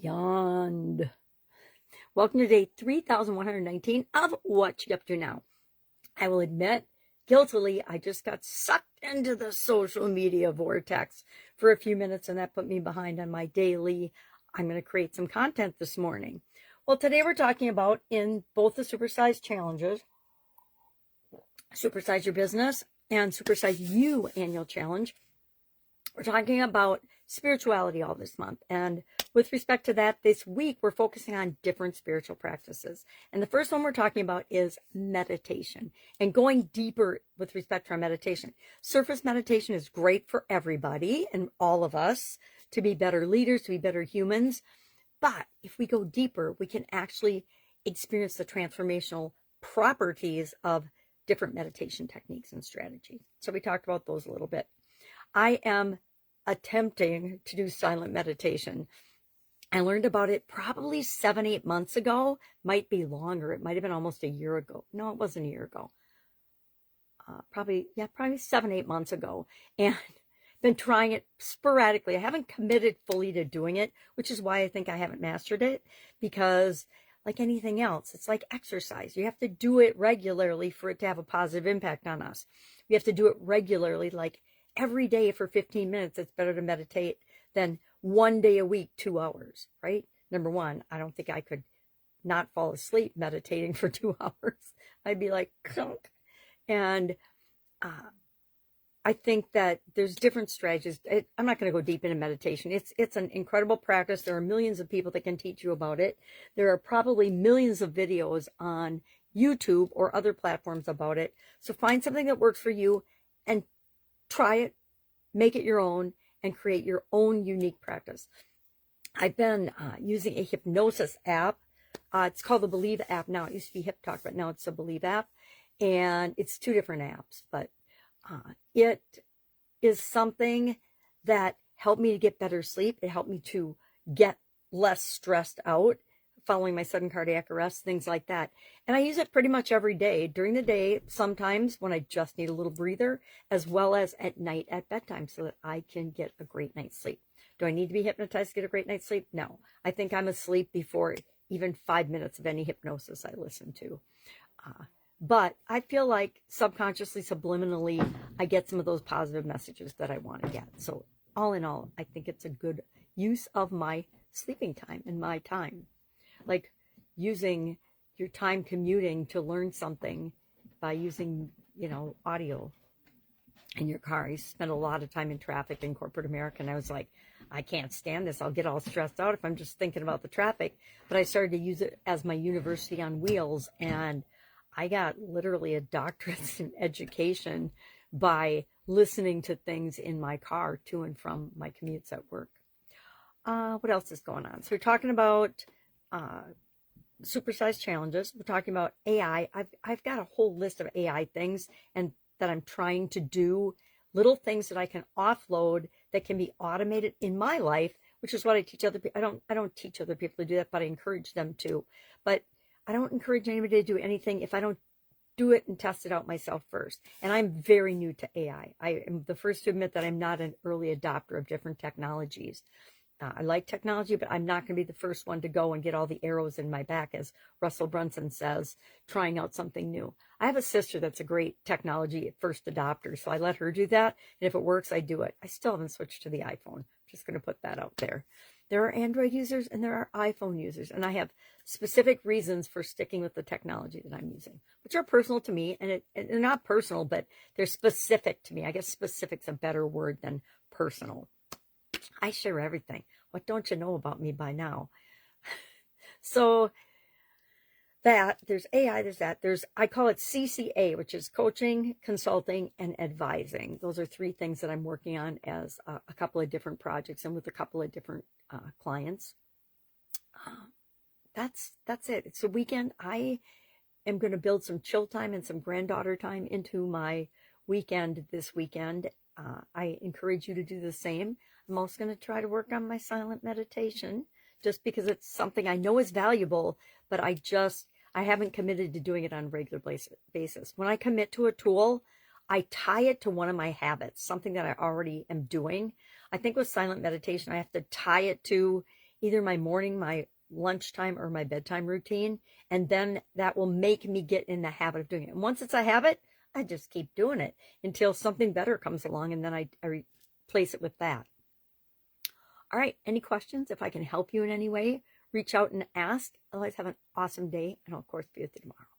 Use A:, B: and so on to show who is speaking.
A: beyond. Welcome to day 3119 of What You Up To Now. I will admit, guiltily, I just got sucked into the social media vortex for a few minutes, and that put me behind on my daily. I'm going to create some content this morning. Well, today we're talking about, in both the Supersize challenges, Supersize Your Business and Supersize You annual challenge, we're talking about spirituality all this month. And with respect to that, this week, we're focusing on different spiritual practices. And the first one we're talking about is meditation and going deeper with respect to our meditation. Surface meditation is great for everybody and all of us to be better leaders, to be better humans. But if we go deeper, we can actually experience the transformational properties of different meditation techniques and strategies. So we talked about those a little bit. I am attempting to do silent meditation. I learned about it probably 7-8 months ago, might be longer. It might have been almost a year ago. No, it wasn't a year ago. Probably 7-8 months ago. And been trying it sporadically. I haven't committed fully to doing it, which is why I think I haven't mastered it, because like anything else, it's like exercise. You have to do it regularly for it to have a positive impact on us. We have to do it regularly, like every day for 15 minutes. It's better to meditate than one day a week, 2 hours, right? Number one, I don't think I could not fall asleep meditating for 2 hours. I'd be like, clunk. And I think that there's different strategies. I'm not going to go deep into meditation. It's an incredible practice. There are millions of people that can teach you about it. There are probably millions of videos on YouTube or other platforms about it. So find something that works for you and try it, make it your own, and create your own unique practice. I've been using a hypnosis app. It's called the Believe app now. It used to be Hip Talk, but now it's the Believe app. And it's 2 different apps, but it is something that helped me to get better sleep. It helped me to get less stressed out following my sudden cardiac arrest, things like that. And I use it pretty much every day, during the day, sometimes when I just need a little breather, as well as at night at bedtime, so that I can get a great night's sleep. Do I need to be hypnotized to get a great night's sleep? No. I think I'm asleep before even 5 minutes of any hypnosis I listen to. But I feel like subconsciously, subliminally, I get some of those positive messages that I want to get. So all in all, I think it's a good use of my sleeping time and my time. Like using your time commuting to learn something by using, audio in your car. I spent a lot of time in traffic in corporate America, and I was like, I can't stand this. I'll get all stressed out if I'm just thinking about the traffic. But I started to use it as my university on wheels, and I got literally a doctorate in education by listening to things in my car to and from my commutes at work. What else is going on? So we're talking about supersize challenges. We're talking about AI. I've got a whole list of AI things and that I'm trying to do, little things that I can offload that can be automated in my life, which is what I teach other people. I don't teach other people to do that, but I encourage them to. But I don't encourage anybody to do anything if I don't do it and test it out myself first. And I'm very new to AI. I am the first to admit that I'm not an early adopter of different technologies. I like technology, but I'm not going to be the first one to go and get all the arrows in my back, as Russell Brunson says, trying out something new. I have a sister that's a great technology first adopter, so I let her do that. And if it works, I do it. I still haven't switched to the iPhone. I'm just going to put that out there. There are Android users and there are iPhone users, and I have specific reasons for sticking with the technology that I'm using, which are personal to me, and they're not personal, but they're specific to me. I guess specific's a better word than personal. I share everything. What don't you know about me by now? So there's AI, there's that. I call it CCA, which is coaching, consulting, and advising. Those are 3 things that I'm working on as a couple of different projects and with a couple of different clients. That's it. It's a weekend. I am going to build some chill time and some granddaughter time into my weekend this weekend. I encourage you to do the same. I'm also going to try to work on my silent meditation, just because it's something I know is valuable, but I haven't committed to doing it on a regular basis. When I commit to a tool, I tie it to one of my habits, something that I already am doing. I think with silent meditation, I have to tie it to, either my morning, my lunchtime, or my bedtime routine. And then that will make me get in the habit of doing it. And once it's a habit, I just keep doing it until something better comes along, and then I replace it with that. All right, any questions? If I can help you in any way, reach out and ask. Otherwise, have an awesome day, and I'll, of course, be with you tomorrow.